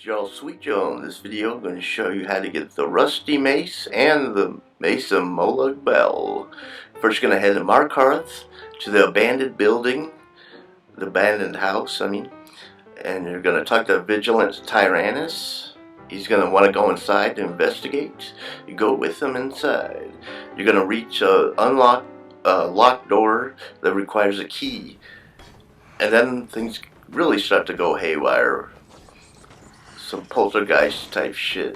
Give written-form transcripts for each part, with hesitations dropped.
y'all, Sweet Joe. In this video, I'm going to show you how to get the rusty mace and the Mace of Molag Bal. First, you're going to head to Markarth, to the abandoned building, the abandoned house, and you're going to talk to vigilant Tyranus. He's going to want to go inside to investigate. You go with him inside. You're going to reach a locked door that requires a key, and then things really start to go haywire. Some poltergeist type shit.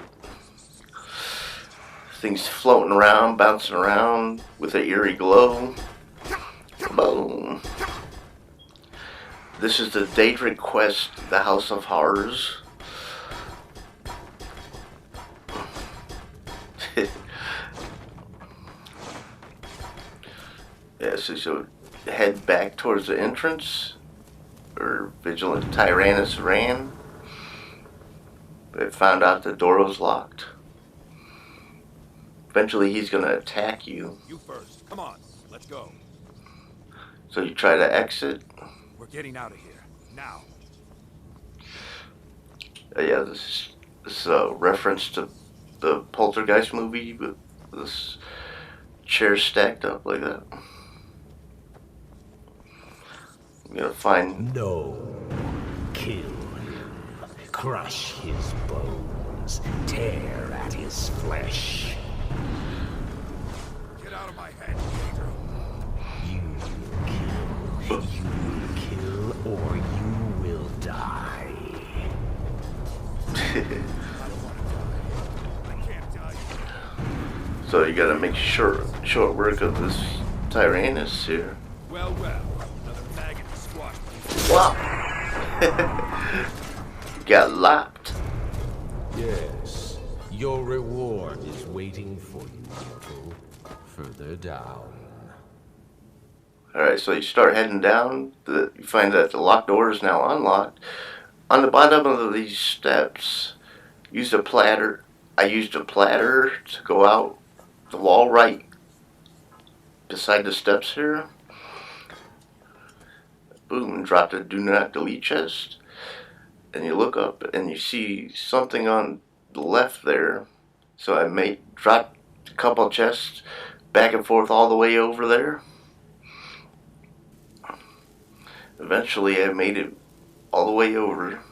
Things floating around, bouncing around with an eerie glow. Boom. This is the daedric quest, the House of Horrors. Yeah, so you'll head back towards the entrance, or vigilant Tyranus ran. But found out the door was locked. Eventually he's going to attack you. You first. Come on. Let's go. So you try to exit. We're getting out of here. Now. Yeah, this is a reference to the Poltergeist movie with this chair stacked up like that. I'm going to find... No. Kill. Crush his bones, tear at his flesh. Get out of my head, You will kill, or you will die. I can't die. So you gotta make short work of this Tyranus here. Well, another maggot to squash. Wow! Got lopped. Yes, your reward is waiting for you, mortal. Further down. Alright, so you start heading down. You find that the locked door is now unlocked. On the bottom of these steps, use a platter. I used a platter to go out the wall right beside the steps here. Boom, and drop the do not delete chest. And you look up and you see something on the left there. So I dropped a couple chests back and forth all the way over there. Eventually I made it all the way over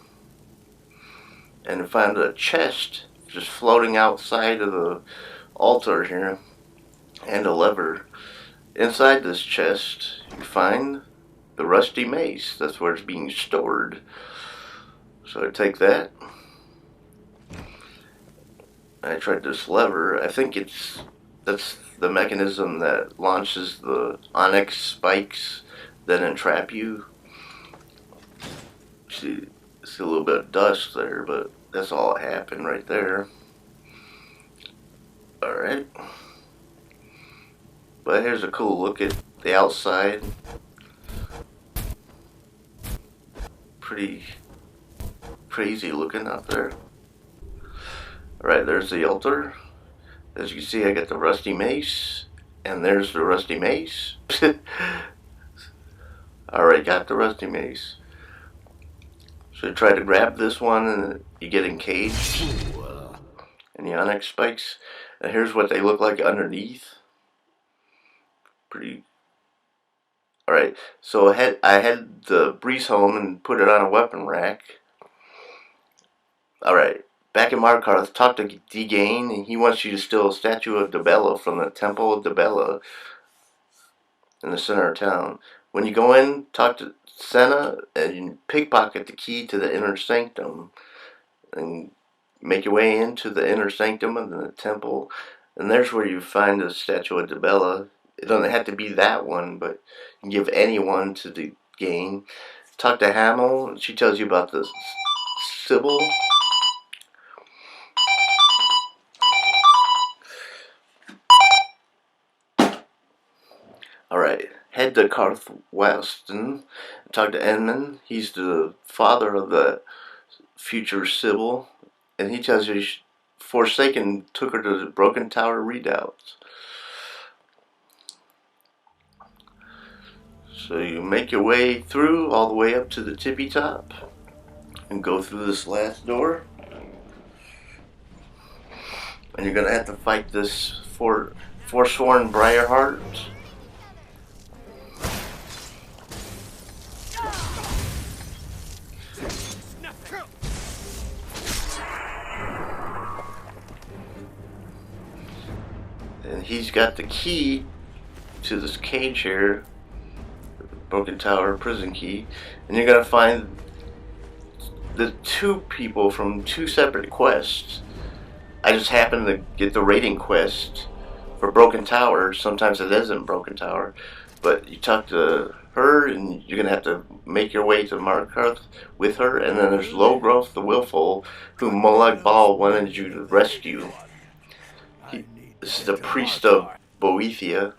and found a chest just floating outside of the altar here, and a lever. Inside this chest you find the rusty mace. That's where it's being stored. So I take that. I tried this lever. I think that's the mechanism that launches the onyx spikes that entrap you. See a little bit of dust there, but that's all that happened right there. Alright. But here's a cool look at the outside. Pretty crazy looking out there. Alright, there's the altar. As you can see, I got the rusty mace, and there's the rusty mace. Alright, got the rusty mace. So you try to grab this one and you get encaged. And the onyx spikes. And here's what they look like underneath. Pretty. Alright, so I had the breezehome and put it on a weapon rack. Alright, back in Markarth, talk to Degaine, and he wants you to steal a statue of dibella from the temple of dibella in the center of town. When you go in, talk to Senna, and you pickpocket the key to the inner sanctum, and make your way into the inner sanctum of the temple, and there's where you find the statue of dibella. It doesn't have to be that one, but you can give any one to degaine. Talk to Hamal, and she tells you about the sybil. Alright, head to Karthwasten, talk to enmon. He's the father of the future sybil, and he tells you Forsaken took her to the Broken Tower redoubt. So you make your way through all the way up to the tippy top and go through this last door. And you're gonna have to fight this forsworn briarheart. And he's got the key to this cage here, Broken Tower prison key, and you're gonna find the two people from two separate quests. I just happened to get the raiding quest for Broken Tower. Sometimes it isn't Broken Tower, but you talk to her and you're gonna have to make your way to Markarth with her. And then there's logrulf the willful, who Molag Bal wanted you to rescue. This is the priest of Boethiah.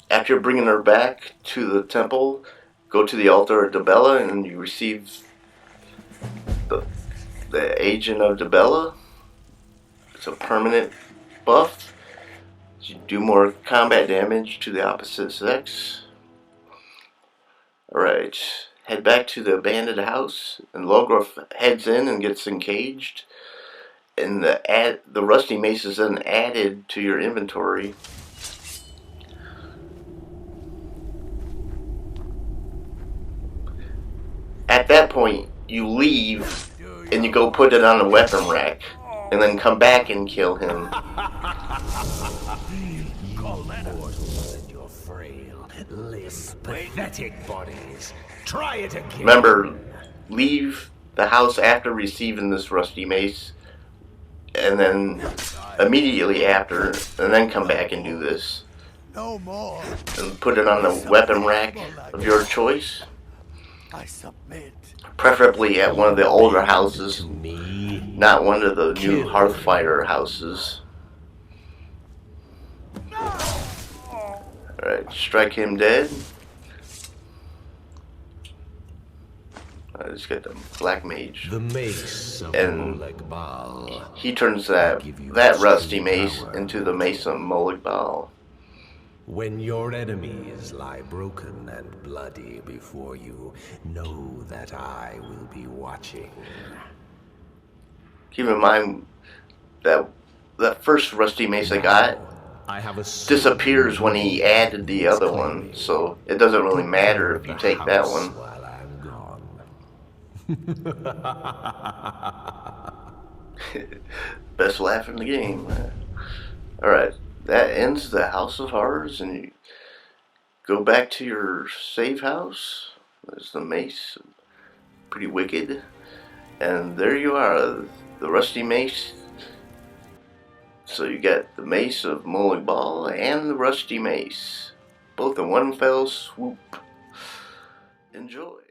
After bringing her back to the temple, go to the altar of dibella and you receive the agent of dibella. It's a permanent buff. You do more combat damage to the opposite sex. Alright, head back to the abandoned house, and logrulf heads in and gets encaged. And the rusty mace is then added to your inventory. At that point, you leave and you go put it on a weapon rack, and then come back and kill him. You mortals and your frail, lisp, pathetic bodies. Try it again. Remember, leave the house after receiving this rusty mace, and then immediately after, and then come back and do this. No more. And put it on the weapon rack of your choice. I submit. Preferably at one of the older houses, To me, not one of the new Hearthfighter houses. Alright, strike him dead. I just got the black mage. the Mace of And Molag Bal. He turns that rusty mace into the Mace of Molag Bal. When your enemies lie broken and bloody before you, know that I will be watching. Keep in mind that that first rusty mace I got I have a disappears when he added the other one, so it doesn't really matter if you take that one. While I'm gone. Best laugh in the game. Alright, that ends the House of Horrors, and you go back to your save house. There's the mace. Pretty wicked. And there you are, the rusty mace. So you got the Mace of Molag Bal and the rusty mace, both in one fell swoop. Enjoy.